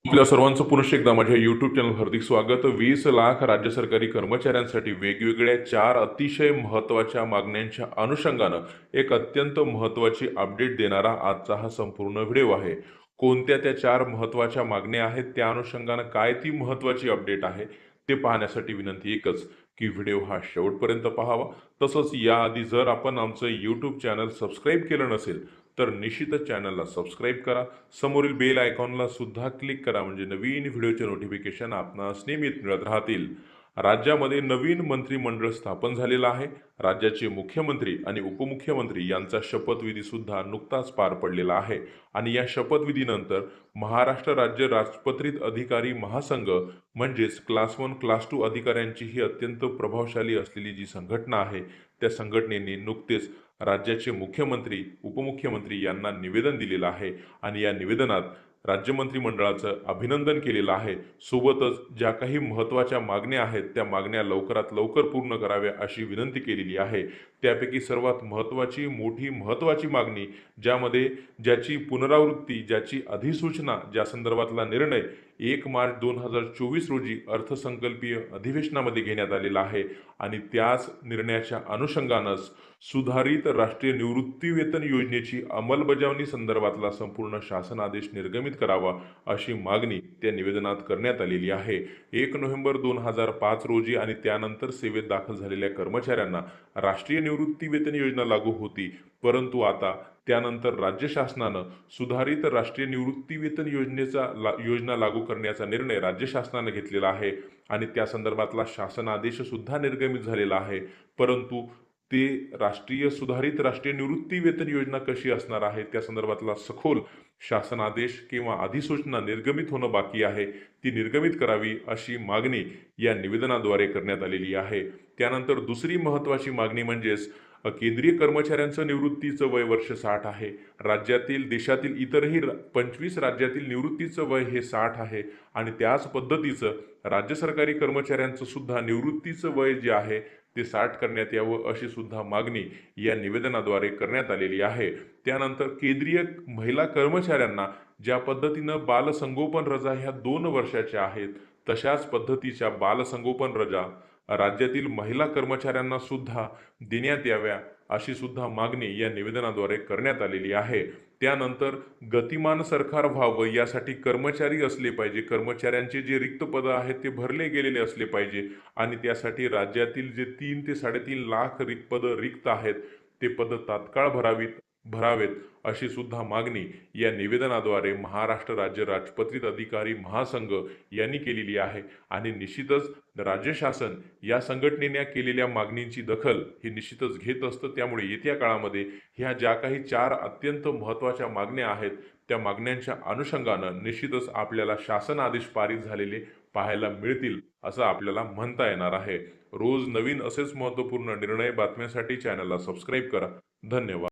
आपल्या सर्वांचं पुनश्च एकदा माझ्या यूट्यूब चॅनल हार्दिक स्वागत। 20 लाख राज्य सरकारी कर्मचाऱ्यांसाठी वेगवेगळ्या 4 अतिशय महत्त्वाच्या मागण्यांच्या अनुषंगानं एक अत्यंत महत्त्वाची अपडेट देणारा आजचा हा संपूर्ण व्हिडिओ आहे। कोणत्या त्या 4 महत्त्वाच्या मागण्या आहेत, त्या अनुषंगानं काय ती महत्त्वाची अपडेट आहे ते पाहण्यासाठी विनंती एकच की व्हिडिओ हा शेवटपर्यंत पाहावा। तसंच याआधी जर आपण आमचं यूट्यूब चॅनल सबस्क्राईब केलं नसेल तर निश्चितच चॅनलला सबस्क्राईब करा, समोरील बेल आयकॉनला सुद्धा क्लिक करा, म्हणजे नवीन व्हिडिओचे नोटिफिकेशन आपणास नियमित मिळत राहतील। राज्यामध्ये नवीन मंत्रिमंडळ स्थापन झालेलं आहे। राज्याचे मुख्यमंत्री आणि उपमुख्यमंत्री यांचा शपथविधी सुद्धा नुकताच पार पडलेला आहे आणि या शपथविधीनंतर महाराष्ट्र राज्य राजपत्रित अधिकारी महासंघ म्हणजेच क्लास 1 क्लास 2 अधिकाऱ्यांची ही अत्यंत प्रभावशाली असलेली जी संघटना आहे, त्या संघटनेने नुकतेच राज्याचे मुख्यमंत्री उपमुख्यमंत्री यांना निवेदन दिलेलं आहे आणि या निवेदनात राज्य मंत्रिमंडळाचं अभिनंदन केलेलं आहे। सोबतच ज्या काही महत्त्वाच्या मागण्या आहेत त्या मागण्या लवकरात लवकर पूर्ण कराव्या अशी विनंती केलेली आहे। त्यापैकी सर्वात महत्त्वाची मागणी, ज्याची पुनरावृत्ती, ज्याची अधिसूचना, ज्या संदर्भातला निर्णय 1 मार्च 2024 रोजी अर्थसंकल्पीय अधिवेशनामध्ये घेण्यात आलेला आहे आणि त्याच निर्णयाच्या अनुषंगानंच सुधारित राष्ट्रीय निवृत्ती वेतन योजनेची अंमलबजावणी संदर्भातला संपूर्ण शासन आदेश निर्गमित करावा अशी मागणी त्या निवेदनात करण्यात आलेली आहे। 1 नोव्हेंबर 2005 रोजी आणि त्यानंतर सेवेत दाखल झालेल्या कर्मचाऱ्यांना राष्ट्रीय निवृत्ती वेतन योजना लागू होती, परंतु आता त्यानंतर राज्य शासनानं सुधारित राष्ट्रीय निवृत्ती वेतन योजना लागू करण्याचा निर्णय राज्य शासनानं घेतलेला आहे आणि त्या संदर्भातला शासन आदेश सुद्धा निर्गमित झालेला आहे। परंतु ते सुधारित राष्ट्रीय निवृत्ती वेतन योजना कशी असणार आहे त्या संदर्भातला सखोल शासन आदेश किंवा अधिसूचना निर्गमित होणं बाकी आहे, ती निर्गमित करावी अशी मागणी या निवेदनाद्वारे करण्यात आलेली आहे। त्यानंतर दुसरी महत्त्वाची मागणी म्हणजेच केंद्रीय कर्मचाऱ्यांचं निवृत्तीचं वय वर्ष 60 आहे। देशातील इतरही 25 राज्यातील निवृत्तीचं वय हे 60 आहे आणि त्याच पद्धतीचं राज्य सरकारी कर्मचाऱ्यांचं सुद्धा निवृत्तीचं वय जे आहे ते 60 करण्यात यावं अशी सुद्धा मागणी या निवेदनाद्वारे करण्यात आलेली आहे। त्यानंतर केंद्रीय महिला कर्मचाऱ्यांना ज्या पद्धतीनं बालसंगोपन रजा ह्या 2 वर्षाच्या आहेत, तशाच पद्धतीच्या बालसंगोपन रजा राज्यातील महिला कर्मचाऱ्यांना सुद्धा देण्यात याव्या अशी सुद्धा मागणी या निवेदनाद्वारे करण्यात आलेली आहे। त्यानंतर गतिमान सरकार व्हावं यासाठी कर्मचारी असले पाहिजे, कर्मचाऱ्यांचे जे रिक्त पदं आहेत ते भरले गेलेले असले पाहिजे आणि त्यासाठी राज्यातील जे 3 ते 3.5 लाख पदं रिक्त आहेत ते पदं तात्काळ भरावेत अशी सुद्धा मागणी या निवेदनाद्वारे महाराष्ट्र राज्य राजपत्रित अधिकारी महासंघ यांनी केलेली आहे आणि निश्चितच राज्य शासन या संघटनेने केलेल्या मागणींची दखल हे निश्चितच घेत असतं। त्यामुळे येत्या काळामध्ये ह्या ज्या काही 4 अत्यंत महत्त्वाच्या मागण्या आहेत त्या मागण्यांच्या अनुषंगानं निश्चितच आपल्याला शासन आदेश पारित झालेले पाहायला मिळतील असं आपल्याला म्हणता येणार आहे। रोज नवीन असेच महत्त्वपूर्ण निर्णय बातम्यांसाठी चॅनलला सबस्क्राईब करा। धन्यवाद।